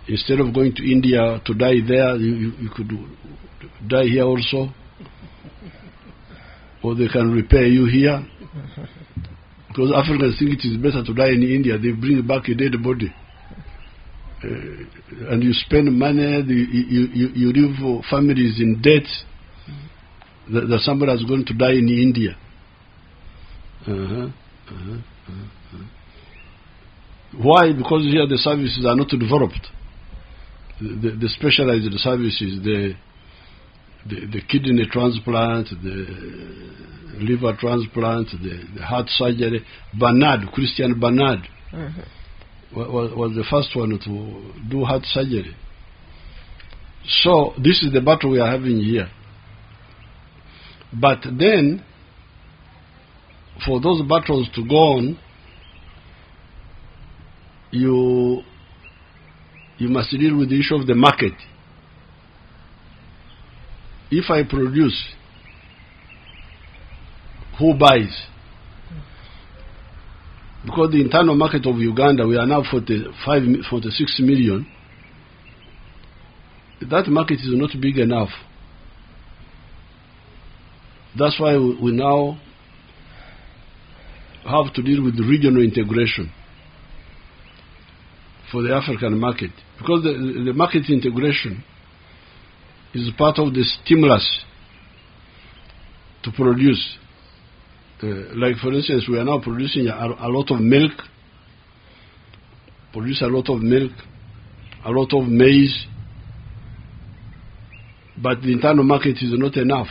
Instead of going to India to die there, you could die here also. Or they can repair you here. Because Africans think it is better to die in India. They bring back a dead body. And you spend money, you leave families in debt that somebody is going to die in India. Why? Because here the services are not developed. The specialized services, the kidney transplant, the liver transplant, the heart surgery. Christian Bernard was the first one to do heart surgery. So this is the battle we are having here. But then, for those battles to go on, you must deal with the issue of the market. If I produce, who buys? Because the internal market of Uganda, we are now 46 million. That market is not big enough. That's why we now have to deal with the regional integration for the African market. Because the market integration is part of the stimulus to produce. Like for instance, we are now producing a lot of milk, a lot of maize, but the internal market is not enough.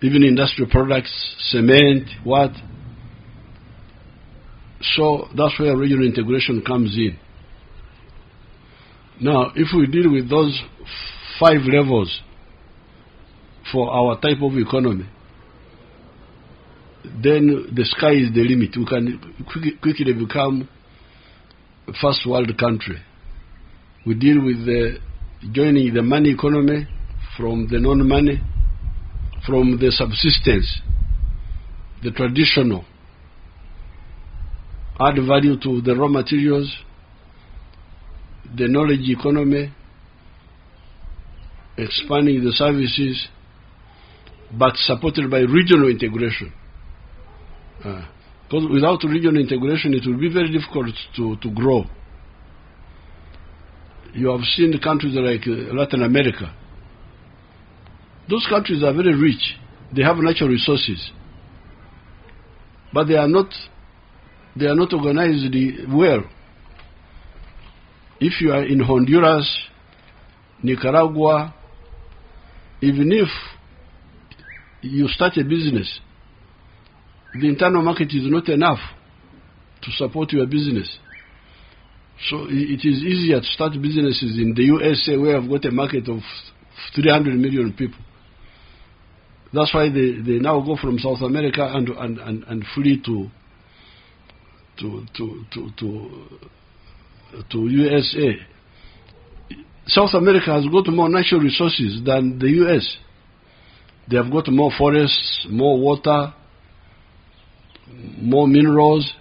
Even industrial products, cement, what? So that's where regional integration comes in. Now, if we deal with those 5 levels for our type of economy, then the sky is the limit. We can quickly become a first world country. We deal with joining the money economy from the non-money, from the subsistence, the traditional, add value to the raw materials, the knowledge economy, expanding the services, but supported by regional integration. Because without regional integration, it will be very difficult to grow. You have seen countries like Latin America. Those countries are very rich. They have natural resources, but they are not organized well. If you are in Honduras, Nicaragua, even if you start a business, the internal market is not enough to support your business. So it is easier to start businesses in the USA, where I've got a market of 300 million people. That's why they now go from South America and flee to USA. South America has got more natural resources than the US. They have got more forests, more water, more minerals,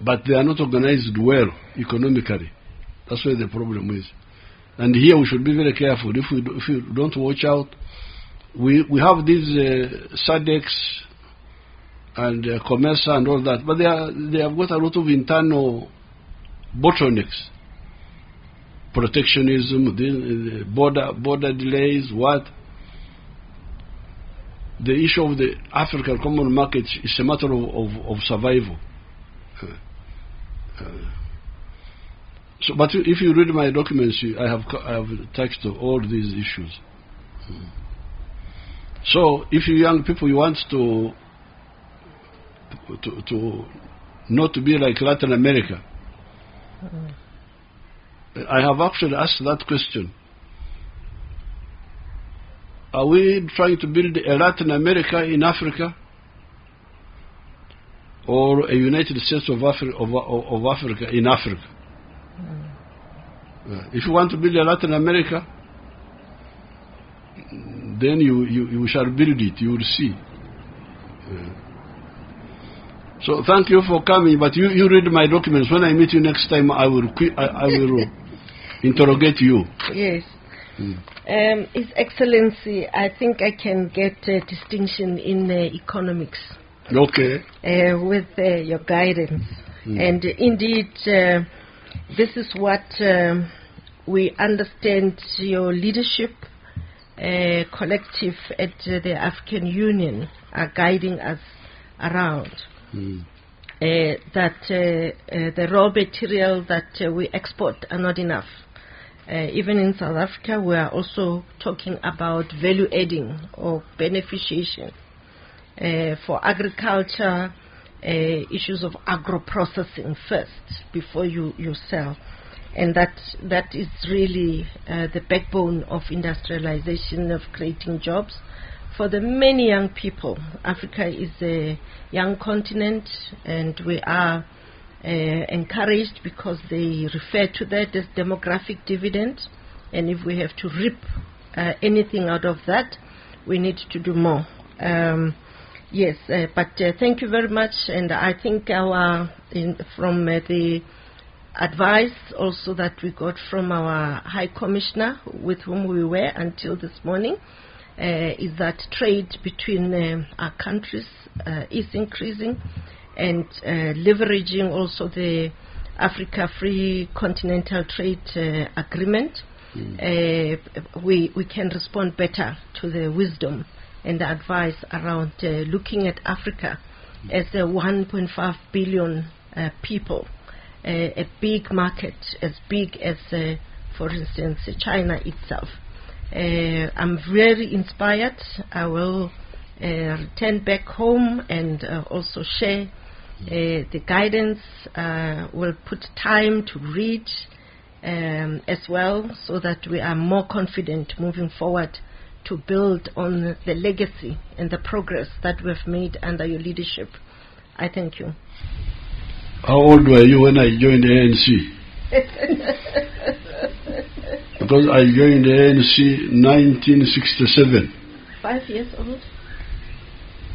but they are not organized well economically. That's where the problem is. And here we should be very careful. If we don't watch out, we have these SADCs and COMESA and all that, but they have got a lot of internal bottlenecks. Protectionism, the border delays, what? The issue of the African common market is a matter of survival. But if you read my documents, I have touched all these issues. So, if you young people, you want to not to be like Latin America, I have actually asked that question. Are we trying to build a Latin America in Africa, or a United States of Africa in Africa? If you want to build a Latin America, then you shall build it. You will see. So thank you for coming, but you read my documents. When I meet you next time, I will interrogate you. Yes. His Excellency, I think I can get a distinction in economics. Okay. With your guidance. And indeed, this is what we understand your leadership collective at the African Union are guiding us around. That the raw material that we export are not enough. Even in South Africa, we are also talking about value adding or beneficiation. For agriculture, issues of agro-processing first before you sell. And that is really the backbone of industrialization, of creating jobs. For the many young people, Africa is a young continent, and we are encouraged because they refer to that as demographic dividend. And if we have to reap anything out of that, we need to do more. Yes, but thank you very much. And I think from the advice also that we got from our High Commissioner, with whom we were until this morning, is that trade between our countries is increasing, and leveraging also the Africa Free Continental Trade Agreement, we can respond better to the wisdom and the advice around looking at Africa as a 1.5 billion people, a big market as big as, for instance, China itself. I'm very inspired. I will return back home and also share the guidance. We'll put time to read as well, so that we are more confident moving forward to build on the legacy and the progress that we've made under your leadership. I thank you. How old were you when I joined the ANC? Because I joined the ANC in 1967. 5 years old?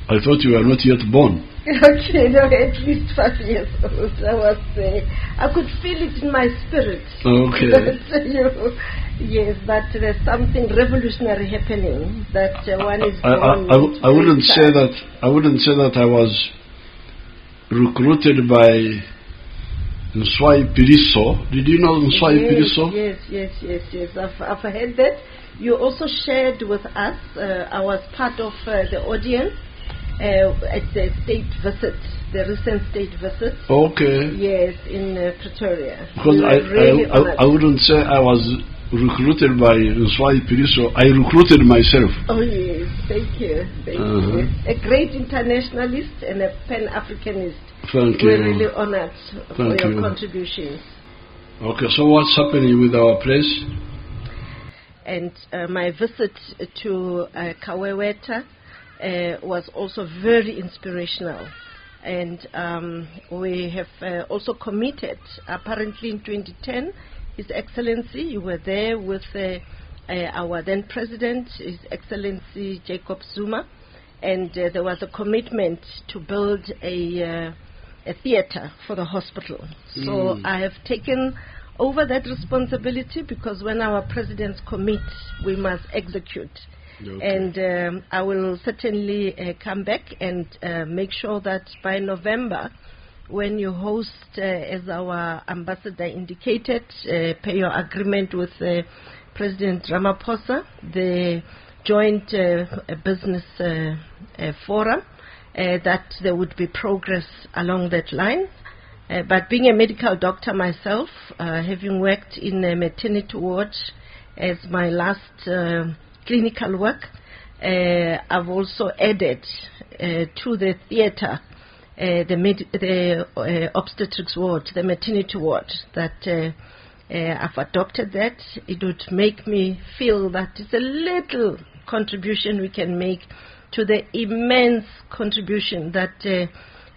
I thought you were not yet born. Okay, no, at least 5 years old. I could feel it in my spirit. Okay. Yes, that there's something revolutionary happening. That one is. I wouldn't say that. I wouldn't say that I was recruited by Nswai Piriso. Did you know Nswai Piriso? Yes. I've heard that. You also shared with us. I was part of the audience at the state visit, the recent state visit. Okay. Yes, in Pretoria. Because I wouldn't say I was recruited by Nswai Piriso. I recruited myself. Oh yes, thank you. Thank you. A great internationalist and a Pan-Africanist. Thank you. We're really honored for your contributions. Okay, so what's happening with our place? And my visit to Kaweweta was also very inspirational. And we have also committed, apparently in 2010, His Excellency, you were there with our then President, His Excellency Jacob Zuma, and there was a commitment to build a theater for the hospital. So I have taken over that responsibility, because when our presidents commit, we must execute. Okay. And I will certainly come back and make sure that by November, when you host, as our ambassador indicated, per your agreement with President Ramaphosa, the joint business forum, that there would be progress along that line. But being a medical doctor myself, having worked in a maternity ward as my last clinical work, I've also added to the theater the obstetrics ward, the maternity ward, that I've adopted that. It would make me feel that it's a little contribution we can make to the immense contribution that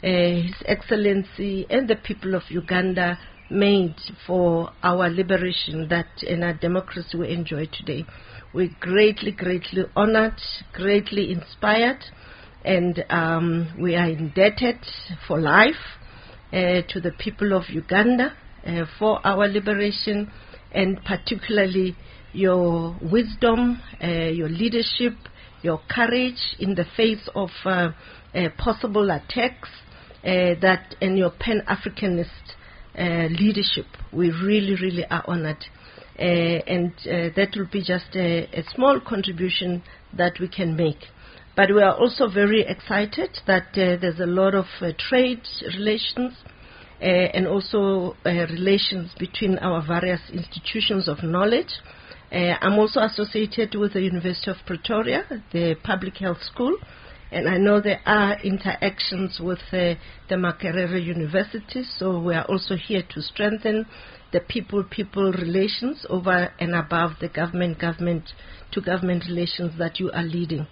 His Excellency and the people of Uganda made for our liberation, that in our democracy we enjoy today. We're greatly, greatly honored, greatly inspired, And we are indebted for life to the people of Uganda for our liberation, and particularly your wisdom, your leadership, your courage in the face of possible attacks, and your Pan-Africanist leadership. We really, really are honored. And that will be just a small contribution that we can make. But we are also very excited that there's a lot of trade relations and also relations between our various institutions of knowledge. I'm also associated with the University of Pretoria, the public health school, and I know there are interactions with the Makerere University, so we are also here to strengthen the people-people relations over and above the government-to-government relations that you are leading.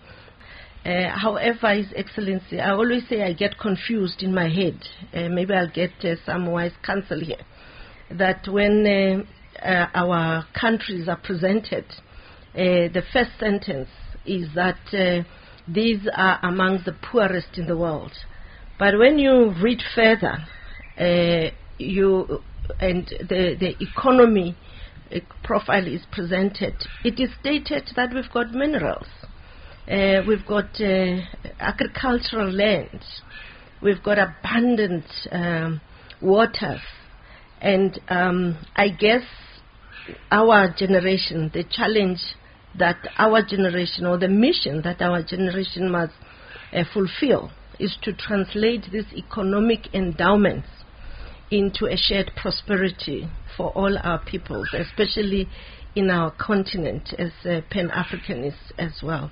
However, His Excellency, I always say I get confused in my head. Maybe I'll get some wise counsel here. That when our countries are presented, the first sentence is that these are among the poorest in the world. But when you read further, the economy profile is presented, it is stated that we've got minerals. We've got agricultural land, we've got abundant waters, and I guess our generation, the challenge that our generation, or the mission that our generation must fulfill, is to translate these economic endowments into a shared prosperity for all our peoples, especially in our continent as Pan-Africanists as well.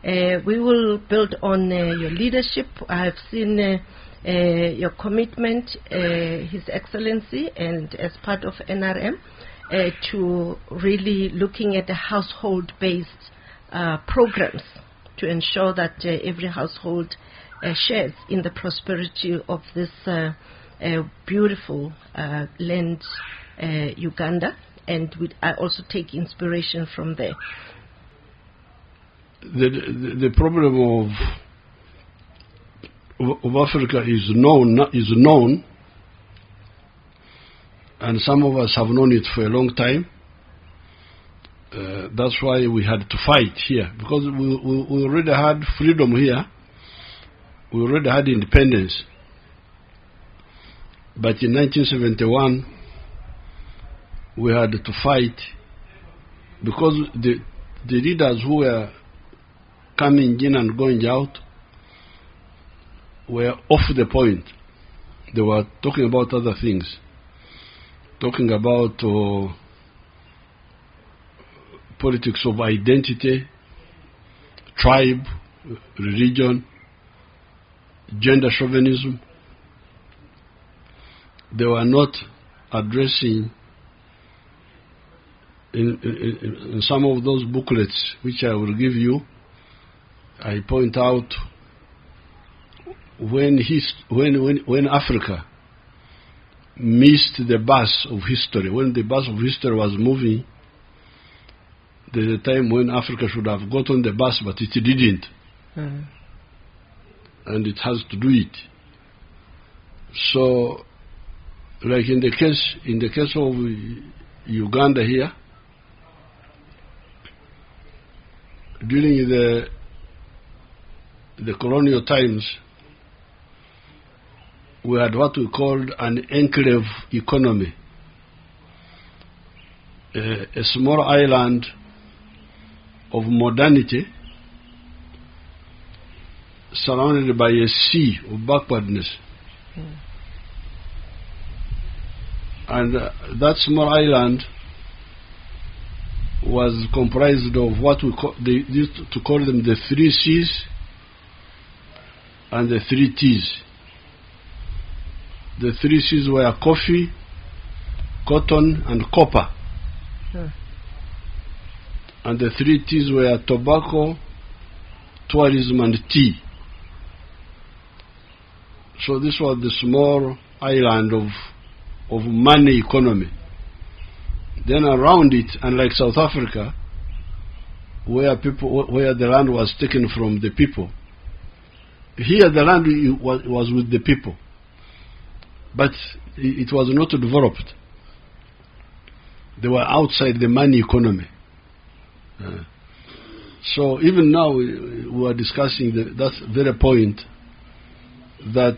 We will build on your leadership. I have seen your commitment, His Excellency, and as part of NRM, to really looking at the household-based programs to ensure that every household shares in the prosperity of this beautiful land, Uganda, and I also take inspiration from there. The problem of Africa is known, and some of us have known it for a long time. That's why we had to fight here, because we already had freedom here. We already had independence. But in 1971, we had to fight because the leaders who were coming in and going out were off the point. They were talking about other things, talking about politics of identity, tribe, religion, gender chauvinism. They were not addressing in some of those booklets which I will give you. I point out when Africa missed the bus of history, when the bus of history was moving, there's a time when Africa should have gotten the bus, but it didn't. And it has to do it. So, like in the case of Uganda here, during the colonial times, we had what we called an enclave economy, a small island of modernity surrounded by a sea of backwardness. And that small island was comprised of what they used to call them the 3 C's and the 3 T's. The 3 C's were coffee, cotton, and copper. And the 3 T's were tobacco, tourism, and tea. So this was the small island of money economy. Then around it, unlike South Africa, where the land was taken from the people, Here the land was with the people, but it was not developed. They were outside the money economy. So even now we are discussing that very point, that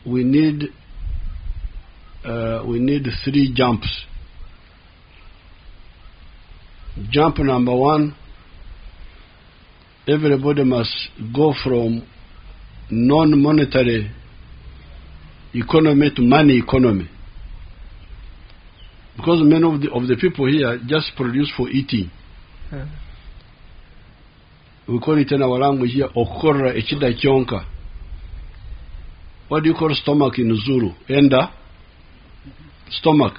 we need 3 jumps. Jump number 1, everybody must go from non-monetary economy to money economy. Because many of the people here just produce for eating. We call it in our language here, okora echida chonka. What do you call stomach in Zulu? Enda? Stomach.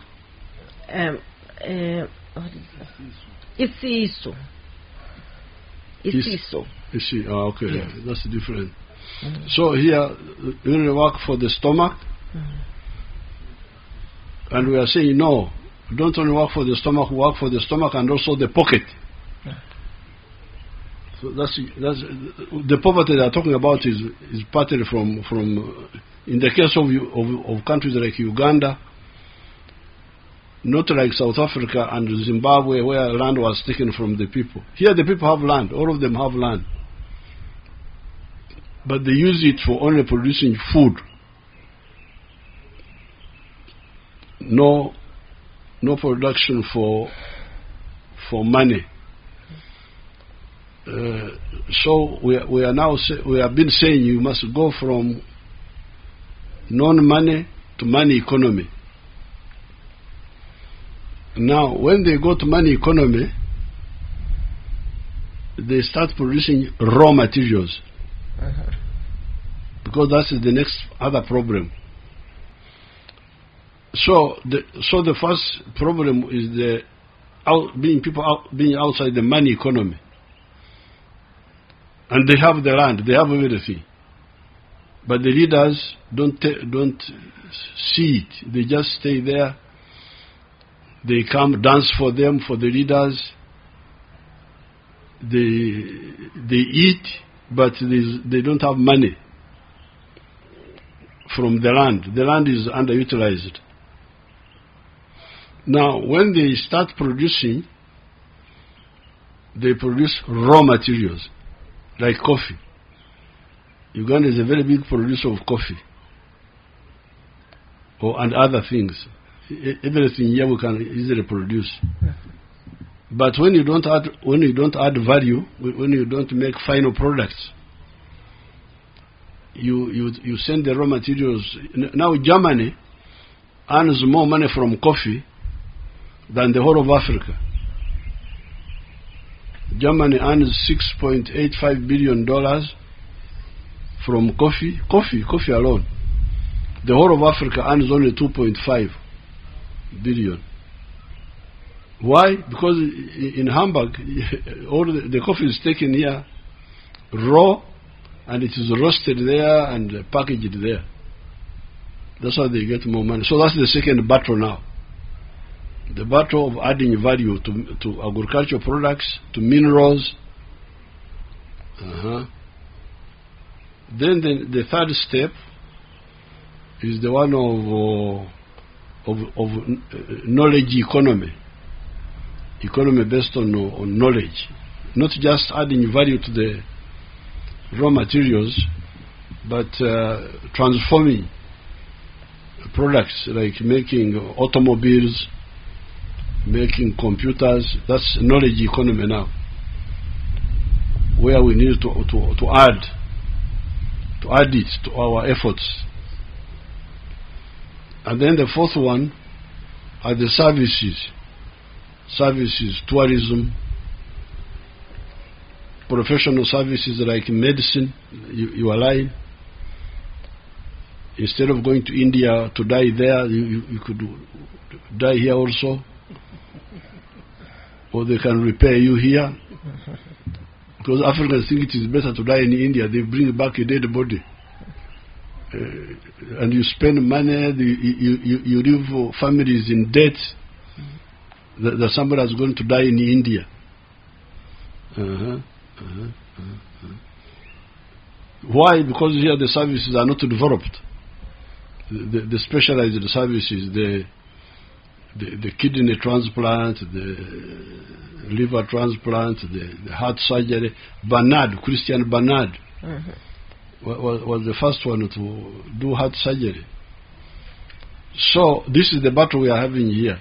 What is that? Isiso. Isiso. Isi. Okay. Yes. That's different. So here, we only work for the stomach. And we are saying, no, don't only work for the stomach, work for the stomach and also the pocket. So that's the poverty they are talking about is partly from in the case of countries like Uganda, not like South Africa and Zimbabwe, where land was taken from the people. Here the people have land, all of them have land, but they use it for only producing food. No production for money. So we have been saying you must go from non-money to money economy. Now, when they go to money economy, they start producing raw materials, because that's the next other problem. So the first problem is being outside the money economy. And they have the land, they have everything, but the leaders don't see it. They just stay there. They come dance for them, for the leaders. They eat, but they don't have money from the land. The land is underutilized. Now, when they start producing, they produce raw materials. Like coffee. Uganda is a very big producer of coffee, and other things. Everything here we can easily produce. But when you don't add value, when you don't make final products, you send the raw materials. Now Germany earns more money from coffee than the whole of Africa. Germany earns $6.85 billion from coffee alone. The whole of Africa earns only 2.5 billion. Why? Because in Hamburg, all the coffee is taken here raw, and it is roasted there and packaged there. That's how they get more money. So that's the second battle now. The battle of adding value to agricultural products, to minerals. Then the third step is the one of knowledge economy. Economy based on knowledge. Not just adding value to the raw materials, but transforming products, like making automobiles, making computers. That's knowledge economy now, where we need to add it to our efforts. And then the fourth one are the services, tourism, professional services like medicine. You are lying. Instead of going to India to die there, you could die here also. Or they can repair you here. Because Africans think it is better to die in India. They bring back a dead body. And you spend money, you leave families in debt, that somebody is going to die in Why? Because here the services are not developed. The specialized services, the kidney transplant, the liver transplant, the heart surgery. Christian Bernard was the first one to do heart surgery. So this is the battle we are having here.